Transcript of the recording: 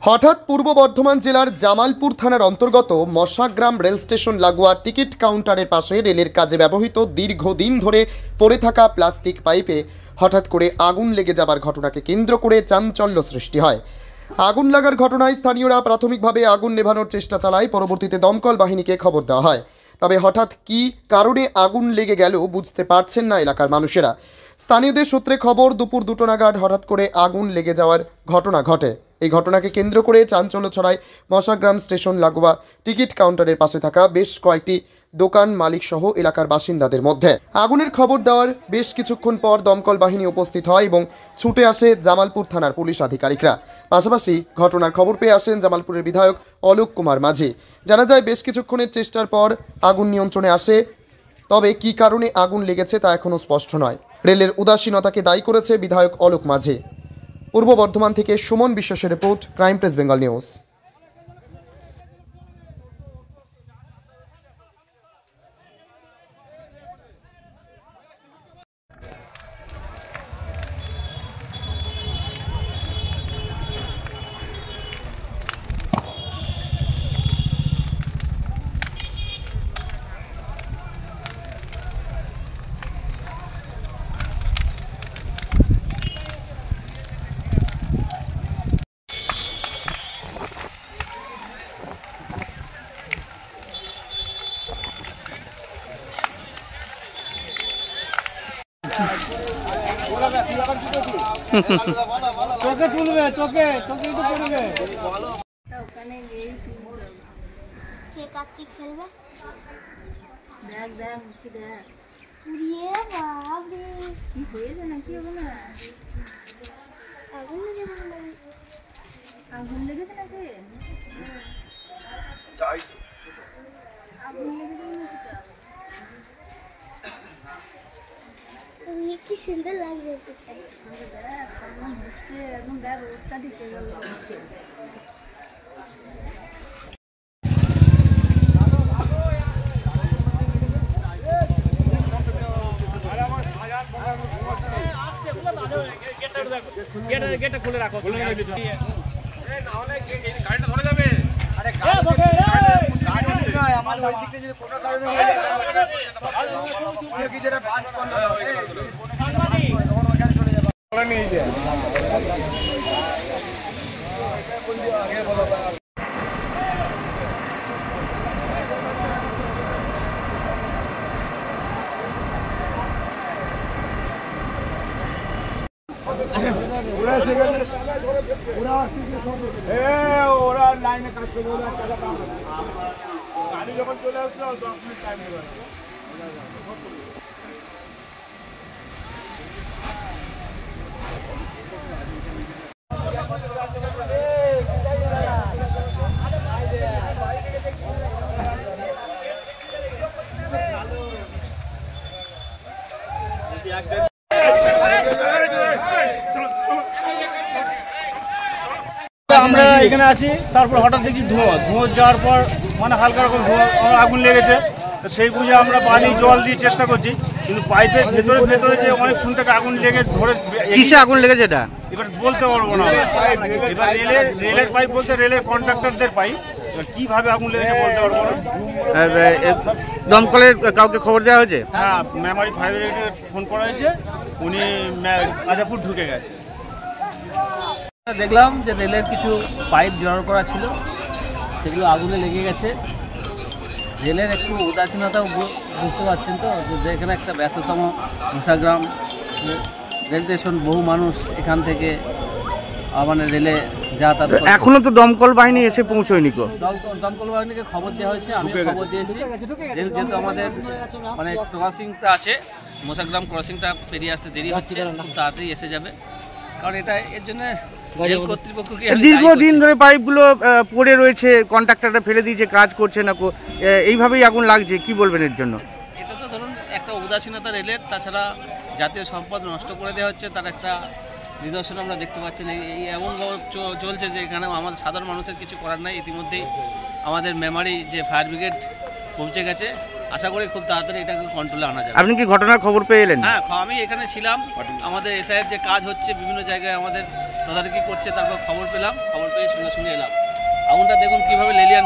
হঠাৎ পূর্ব বর্ধমান জেলার জামালপুর থানার অন্তর্গত মশাগ্রাম রেল স্টেশন লাগোয়া টিকিট কাউন্টারের পাশে রেলের কাজে ব্যবহৃত দীর্ঘদিন ধরে পড়ে থাকা প্লাস্টিক পাইপে হঠাৎ করে আগুন লেগে যাবার ঘটনাকে কেন্দ্র করে চাঞ্চল্য সৃষ্টি হয়। আগুন লাগার ঘটনায় স্থানীয়রা প্রাথমিকভাবে আগুন নেভানোর চেষ্টা চালায়, পরবর্তীতে দমকল বাহিনীকে খবর দেওয়া হয়। তবে হঠাৎ কী কারণে আগুন লেগে গেল বুঝতে পারছেন না এলাকার মানুষেরা। স্থানীয়দের সূত্রে খবর, দুপুর 2টা নাগাদ হঠাৎ করে আগুন লেগে যাওয়ার ঘটনা ঘটে। এই ঘটনাকে কেন্দ্র করে চাঞ্চল্য ছড়ায় মশাগ্রাম স্টেশন লাগোয়া টিকিট কাউন্টারের পাশে থাকা বেশ কয়েকটি দোকান মালিক সহ এলাকার বাসিন্দাদের মধ্যে। আগুনের খবর দেওয়ার বেশ কিছুক্ষণ পর দমকল বাহিনী উপস্থিত হয় এবং ছুটে আসে জামালপুর থানার পুলিশ আধিকারিকরা। পাশাপাশি ঘটনার খবর পেয়ে আসেন জামালপুরের বিধায়ক অলোক কুমার মাঝি। জানা যায় বেশ কিছুক্ষণের চেষ্টার পর আগুন নিয়ন্ত্রণে আসে, তবে কী কারণে আগুন লেগেছে তা এখনও স্পষ্ট নয়। রেলের উদাসীনতাকে দায়ী করেছে বিধায়ক অলোক মাঝি। পূর্ব বর্ধমান থেকে সুমন বিশ্বাসের report, crime press Bengal news. চোখে তুলবে, চোখে চোখে তো পড়বে। ওখানে গিয়ে কে কার্তিক খেলবে? দেখ দেখ মুখে দেখ। উড়িয়ে বাবরে, কি হয়েছে নাকি? হবে না, আগুন লেগেছে নাকি? আগুন লেগেছে নাকি? আগুন লেগেছে নাকি? কি সুন্দর লাগবে। একদম দেখ, রোদটা ঢুকে গেল। গেটটা খুলে রাখো। আমার ওই দিকে যদি কোনো কারণে নিয়ে যায়। ওরা লাইনে কাজ করবে, গাড়ি যখন চলে আসছে 10 মিনিট টাইম নেবে। আমরা এখানে আছি, তারপর হঠাৎ দেখি ধোঁয়া যাওয়ার পর মানে হালকা রকম ধোঁয়া, আগুন লেগেছে। তো সেই বুঝে আমরা পানি জল দিয়ে চেষ্টা করছি, কিন্তু পাইপের ভেতরে যে অনেকক্ষণ থেকে আগুন লেগে ধরে। কিসে আগুন লেগেছে এটা এবার বলতে পারবো না। এবার রেলের পাইপ বলতে রেলের কন্ট্রাক্টরদের পাইপ, কিভাবে আগুন লেগেছে বলতে পারবো না। দমকলের কাউকে খবর দেওয়া হয়েছে? হ্যাঁ, মেমারি ফায়ার ব্রিগেডে ফোন করা হয়েছে, উনি রাজাপুর ঢুকে গেছে। দেখলাম যে রেলের কিছু পাইপ জড়ো করা ছিল, সেগুলো আগুনে লেগে গেছে। রেলের একটু উদাসীনতাও বুঝতে পারছেন তো, যে এখানে একটা ব্যস্ততম মশাগ্রাম রেল স্টেশন, বহু মানুষ এখান থেকে মানে রেলে যাতায়াত। এখনো তো দমকল বাহিনী এসে পৌঁছয়নি। দমকল বাহিনীকে খবর দেওয়া হয়েছে, আমি খবর দিয়েছি। যেহেতু আমাদের মানে ক্রসিংটা আছে, মশাগ্রাম ক্রসিংটা পেরিয়ে আসতে দেরি হচ্ছে, খুব তাড়াতাড়ি এসে যাবে। কারণ এটা এর জন্য দীর্ঘদিন ধরে পাইপগুলো পড়ে রয়েছে, কন্ট্রাক্টররা ফেলে দিয়েছে, কাজ করছে না, এইভাবেই আগুন লাগছে। কি বলবেন এর জন্য? এটা তো ধরুন একটা উদাসীনতা রেলের, তাছাড়া জাতীয় সম্পদ নষ্ট করে দেওয়া হচ্ছে, তার একটা নিদর্শন আমরা দেখতে পাচ্ছি। এই এমন চলছে যে এখানে আমাদের সাধারণ মানুষের কিছু করার নাই। ইতিমধ্যেই আমাদের মেমারি যে ফায়ার ব্রিগেড পৌঁছে গেছে, আশা করি খুব তাড়াতাড়ি এটাকে কন্ট্রোলে আনা যাবে। আপনি কি ঘটনার খবর পেয়ে এলেন? হ্যাঁ, আমি এখানে ছিলাম, আমাদের এসআইয়ের যে কাজ হচ্ছে বিভিন্ন জায়গায় আমাদের তদারকি করছে, তারপর খবর পেলাম, খবর পেয়ে সঙ্গে সঙ্গে এলাম। আগুনটা দেখুন কীভাবে লেলিয়ান